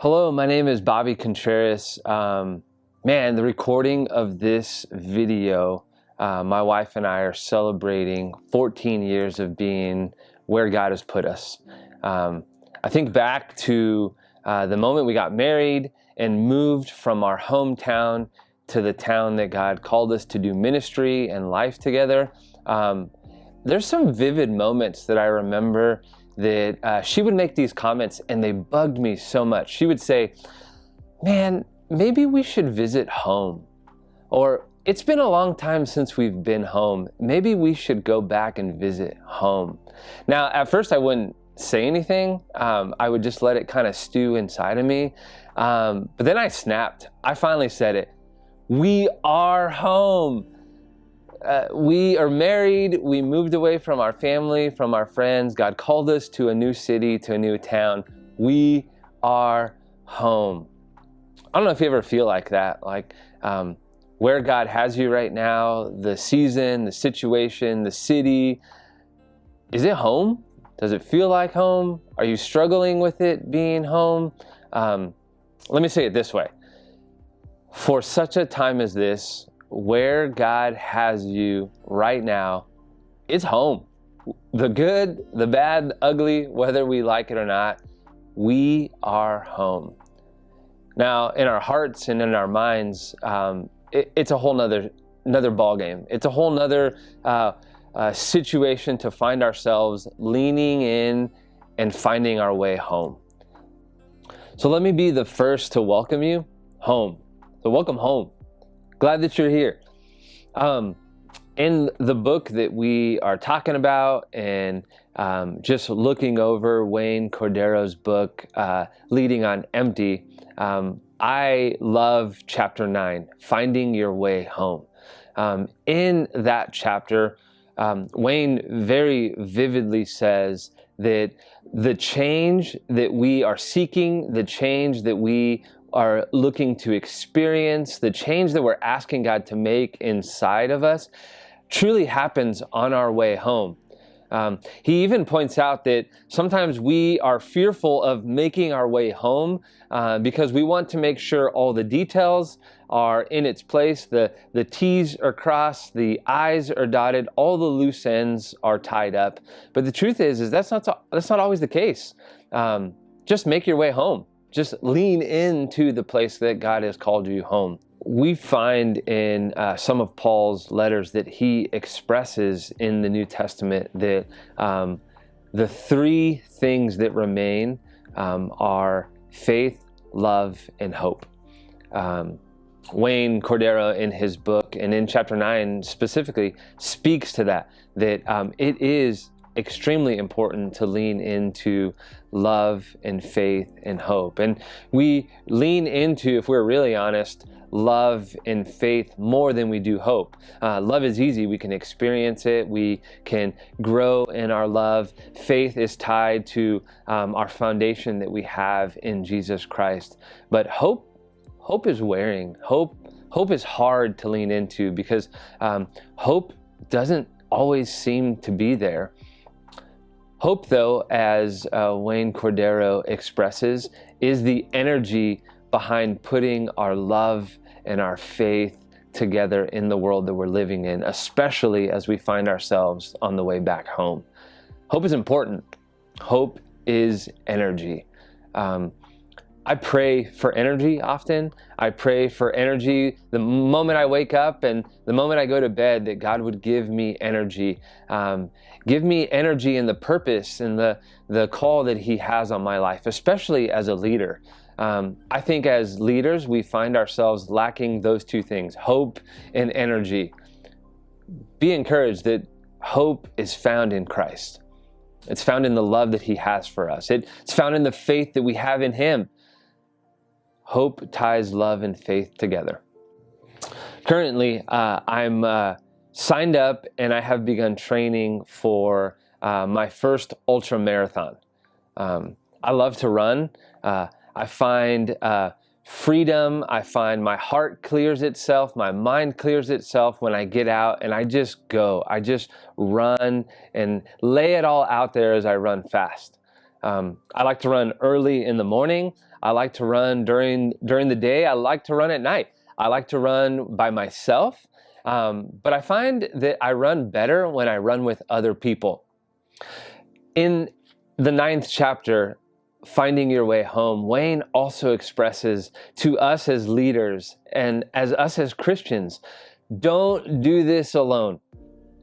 Hello, my name is Bobby Contreras. The recording of this video, my wife and I are celebrating 14 years of being where God has put us. I think back to the moment we got married and moved from our hometown to the town that God called us to do ministry and life together. There's some vivid moments that I remember that she would make these comments and they bugged me so much. She would say, "Man, maybe we should visit home." Or, "It's been a long time since we've been home. Maybe we should go back and visit home." Now, at first I wouldn't say anything. I would just let it kind of stew inside of me. But then I snapped. I finally said it. We are home. We are married. We moved away from our family, from our friends. God called us to a new city, to a new town. We are home. I don't know if you ever feel like that, like where God has you right now, the season, the situation, the city. Is it home? Does it feel like home? Are you struggling with it being home? Let me say it this way. For such a time as this, where God has you right now, it's home. The good, the bad, the ugly, whether we like it or not, we are home. Now, in our hearts and in our minds, it's a whole nother ball game. It's a whole nother situation to find ourselves leaning in and finding our way home. So let me be the first to welcome you home. So welcome home. Glad that you're here. In the book that we are talking about and just looking over Wayne Cordero's book, Leading on Empty, I love chapter 9, Finding Your Way Home. In that chapter, Wayne very vividly says that the change that we are seeking, the change that we are looking to experience, the change that we're asking God to make inside of us truly happens on our way home. He even points out that sometimes we are fearful of making our way home because we want to make sure all the details are in its place, the T's are crossed, the I's are dotted, all the loose ends are tied up. But the truth is that's not always the case. Just make your way home. Just lean into the place that God has called you home. We find in some of Paul's letters that he expresses in the New Testament that the three things that remain are faith, love, and hope. Wayne Cordero in his book and in chapter 9 specifically speaks to that it is extremely important to lean into love and faith and hope. And we lean into, if we're really honest, love and faith more than we do hope. Love is easy. We can experience it. We can grow in our love. Faith is tied to our foundation that we have in Jesus Christ. But hope is wearing. Hope is hard to lean into because hope doesn't always seem to be there. Hope, though, as Wayne Cordero expresses, is the energy behind putting our love and our faith together in the world that we're living in, especially as we find ourselves on the way back home. Hope is important. Hope is energy. I pray for energy often. I pray for energy the moment I wake up and the moment I go to bed, that God would give me energy. Give me energy in the purpose and the call that He has on my life, especially as a leader. I think as leaders, we find ourselves lacking those two things, hope and energy. Be encouraged that hope is found in Christ. It's found in the love that He has for us. It's found in the faith that we have in Him. Hope ties love and faith together. Currently, I'm signed up and I have begun training for my first ultra marathon. I love to run. I find freedom. I find my heart clears itself. My mind clears itself when I get out and I just go. I just run and lay it all out there as I run fast. I like to run early in the morning. I like to run during the day. I like to run at night. I like to run by myself. But I find that I run better when I run with other people. In the 9th chapter, Finding Your Way Home, Wayne also expresses to us as leaders and as us as Christians, don't do this alone.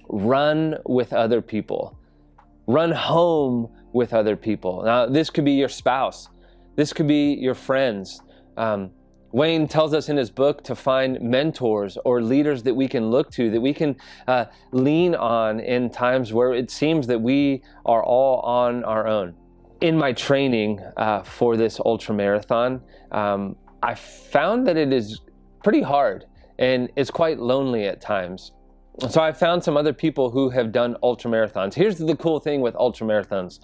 Run with other people. Run home with other people. Now, this could be your spouse. This could be your friends. Wayne tells us in his book to find mentors or leaders that we can look to, that we can lean on in times where it seems that we are all on our own. In my training for this ultramarathon, I found that it is pretty hard and it's quite lonely at times. So I found some other people who have done ultramarathons. Here's the cool thing with ultramarathons.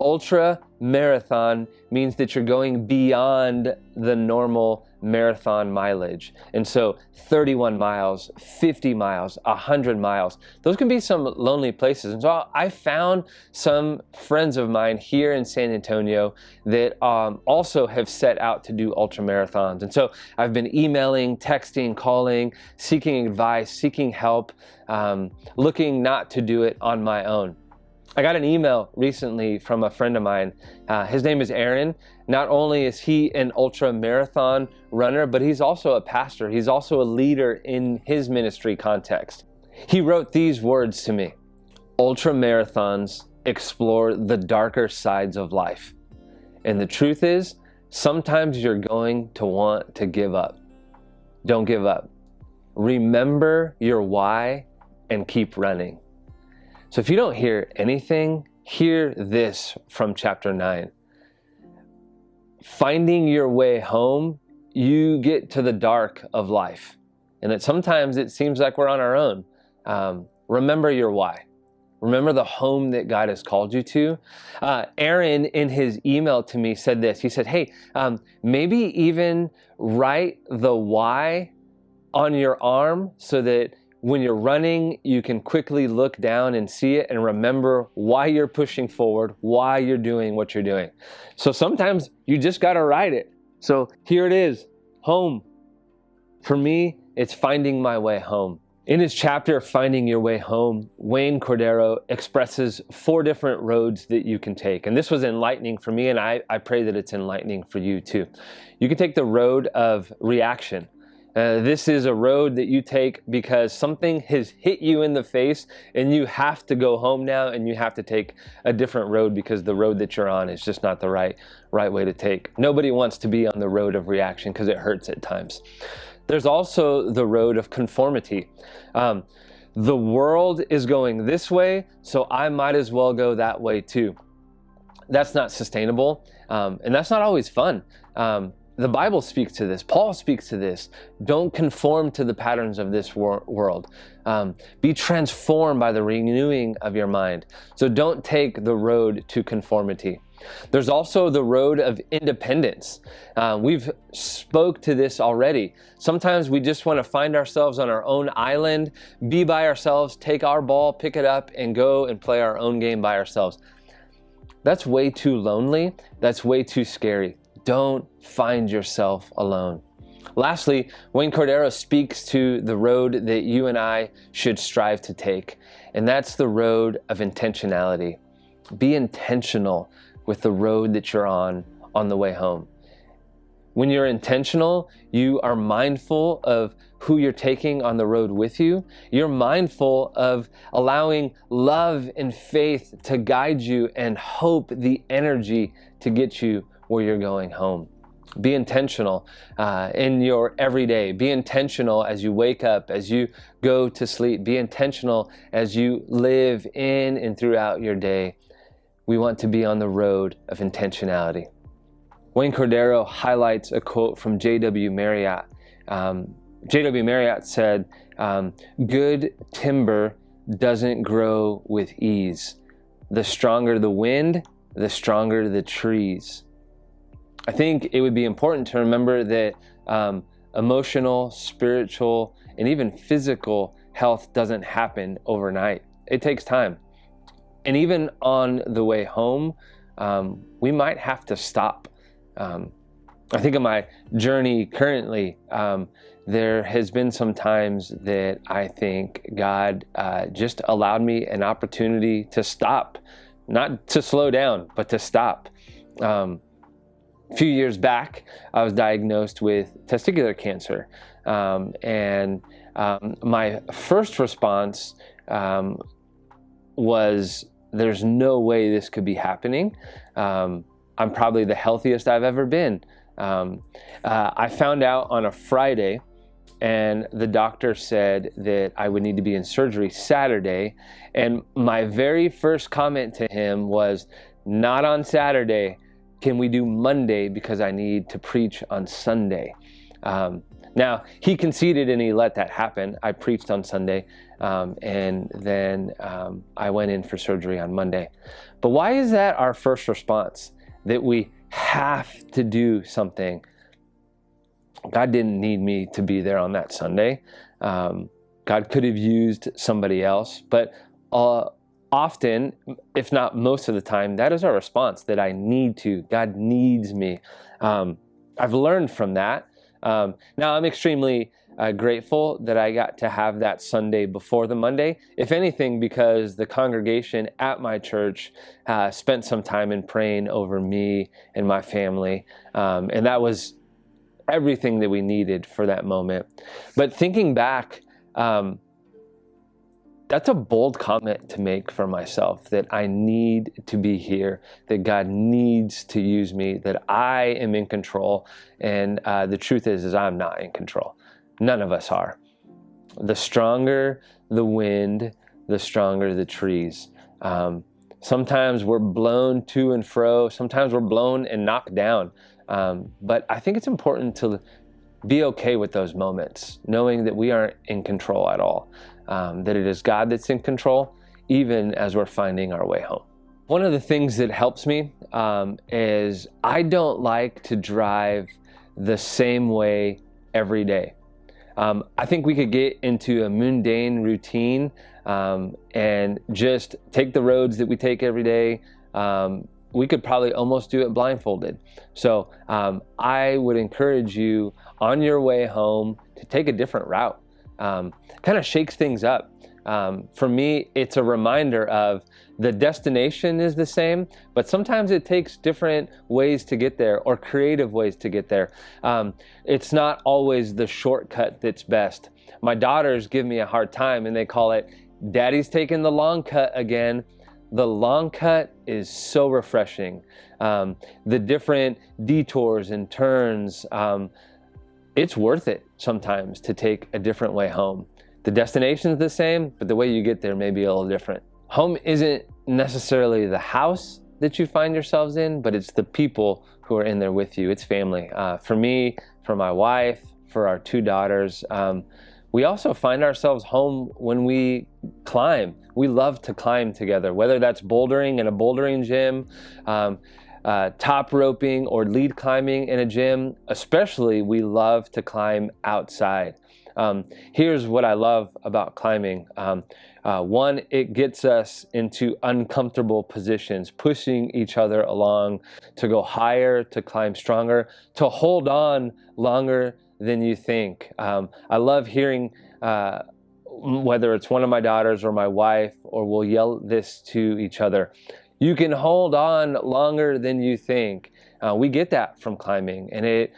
Ultra marathon means that you're going beyond the normal marathon mileage. And so 31 miles, 50 miles, 100 miles, those can be some lonely places. And so I found some friends of mine here in San Antonio that also have set out to do ultra marathons. And so I've been emailing, texting, calling, seeking advice, seeking help, looking not to do it on my own. I got an email recently from a friend of mine. His name is Aaron. Not only is he an ultra marathon runner, but he's also a pastor. He's also a leader in his ministry context. He wrote these words to me: ultra marathons explore the darker sides of life. And the truth is, sometimes you're going to want to give up. Don't give up. Remember your why and keep running. So if you don't hear anything, hear this from chapter 9. Finding your way home, you get to the dark of life. And that sometimes it seems like we're on our own. Remember your why. Remember the home that God has called you to. Aaron, in his email to me, said this. He said, hey, maybe even write the why on your arm so that when you're running, you can quickly look down and see it and remember why you're pushing forward, why you're doing what you're doing. So sometimes you just got to write it. So here it is, home. For me, it's finding my way home. In his chapter, Finding Your Way Home, Wayne Cordero expresses 4 different roads that you can take. And this was enlightening for me, and I pray that it's enlightening for you too. You can take the road of reaction. This is a road that you take because something has hit you in the face and you have to go home now and you have to take a different road because the road that you're on is just not the right way to take. Nobody wants to be on the road of reaction because it hurts at times. There's also the road of conformity. The world is going this way, so I might as well go that way too. That's not sustainable, and that's not always fun. The Bible speaks to this. Paul speaks to this. Don't conform to the patterns of this world. Be transformed by the renewing of your mind. So don't take the road to conformity. There's also the road of independence. We've spoke to this already. Sometimes we just want to find ourselves on our own island, be by ourselves, take our ball, pick it up, and go and play our own game by ourselves. That's way too lonely. That's way too scary. Don't find yourself alone. Lastly, Wayne Cordero speaks to the road that you and I should strive to take, and that's the road of intentionality. Be intentional with the road that you're on the way home. When you're intentional, you are mindful of who you're taking on the road with you. You're mindful of allowing love and faith to guide you and hope, the energy to get you where you're going home. Be intentional in your everyday. Be intentional as you wake up, as you go to sleep. Be intentional as you live in and throughout your day. We want to be on the road of intentionality. Wayne Cordero highlights a quote from J.W. Marriott. J.W. Marriott said, good timber doesn't grow with ease. The stronger the wind, the stronger the trees. I think it would be important to remember that emotional, spiritual, and even physical health doesn't happen overnight. It takes time. And even on the way home, we might have to stop. I think of my journey currently, there has been some times that I think God just allowed me an opportunity to stop, not to slow down, but to stop. A few years back, I was diagnosed with testicular cancer. My first response was, there's no way this could be happening. I'm probably the healthiest I've ever been. I found out on a Friday, and the doctor said that I would need to be in surgery Saturday. And my very first comment to him was, not on Saturday. Can we do Monday, because I need to preach on Sunday? Now, he conceded and he let that happen. I preached on Sunday, and then I went in for surgery on Monday. But why is that our first response? That we have to do something? God didn't need me to be there on that Sunday. God could have used somebody else, but often, if not most of the time, that is our response, that I need to. God needs me. I've learned from that. Now I'm extremely grateful that I got to have that Sunday before the Monday, if anything, because the congregation at my church spent some time in praying over me and my family, and that was everything that we needed for that moment. But thinking back, that's a bold comment to make for myself, that I need to be here, that God needs to use me, that I am in control. And the truth is I'm not in control. None of us are. The stronger the wind, the stronger the trees. Sometimes we're blown to and fro. Sometimes we're blown and knocked down. But I think it's important to be okay with those moments, knowing that we aren't in control at all, that it is God that's in control, even as we're finding our way home. One of the things that helps me is I don't like to drive the same way every day. I think we could get into a mundane routine and just take the roads that we take every day. We could probably almost do it blindfolded. So I would encourage you on your way home to take a different route. Kind of shakes things up. For me, it's a reminder of the destination is the same, but sometimes it takes different ways to get there, or creative ways to get there. It's not always the shortcut that's best. My daughters give me a hard time and they call it, Daddy's taking the long cut again. The long cut is so refreshing. The different detours and turns, it's worth it sometimes to take a different way home. The destination's the same, but the way you get there may be a little different. Home isn't necessarily the house that you find yourselves in, but it's the people who are in there with you. It's family. For me, for my wife, for our two daughters, we also find ourselves home when we climb. We love to climb together, whether that's bouldering in a bouldering gym, top roping, or lead climbing in a gym. Especially, we love to climb outside. Here's what I love about climbing. One, it gets us into uncomfortable positions, pushing each other along to go higher, to climb stronger, to hold on longer than you think. I love hearing, whether it's one of my daughters or my wife, or we'll yell this to each other, you can hold on longer than you think. We get that from climbing, and it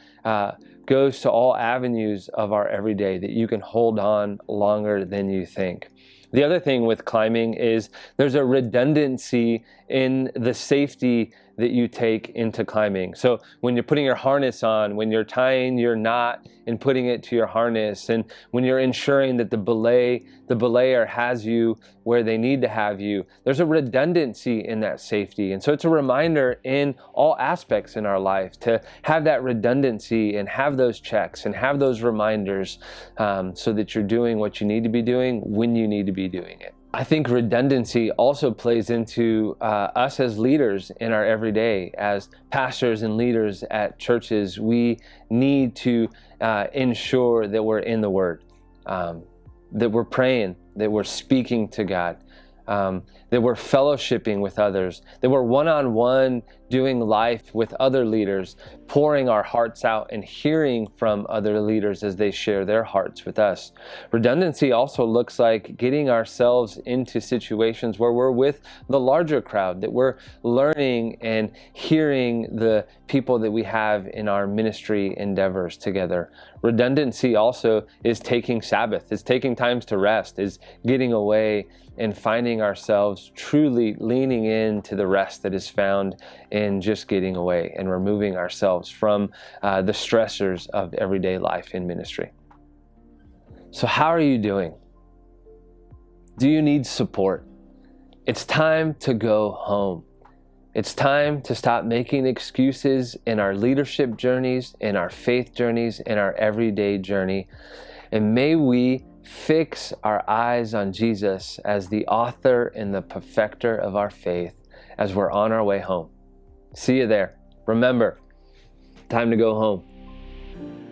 goes to all avenues of our everyday, that you can hold on longer than you think. The other thing with climbing is there's a redundancy in the safety that you take into climbing. So when you're putting your harness on, when you're tying your knot and putting it to your harness, and when you're ensuring that the belayer has you where they need to have you, there's a redundancy in that safety. And so it's a reminder in all aspects in our life to have that redundancy and have those checks and have those reminders, so that you're doing what you need to be doing when you need to be doing it. I think redundancy also plays into us as leaders in our everyday. As pastors and leaders at churches, we need to ensure that we're in the Word, that we're praying, that we're speaking to God. that we're fellowshipping with others, that we're one-on-one doing life with other leaders, pouring our hearts out and hearing from other leaders as they share their hearts with us. Redundancy also looks like getting ourselves into situations where we're with the larger crowd, that we're learning and hearing the people that we have in our ministry endeavors together. Redundancy also is taking Sabbath, is taking times to rest, is getting away and finding ourselves truly leaning into the rest that is found in just getting away and removing ourselves from the stressors of everyday life in ministry. So how are you doing? Do you need support? It's time to go home. It's time to stop making excuses in our leadership journeys, in our faith journeys, in our everyday journey. And may we fix our eyes on Jesus as the author and the perfecter of our faith as we're on our way home. See you there. Remember, time to go home.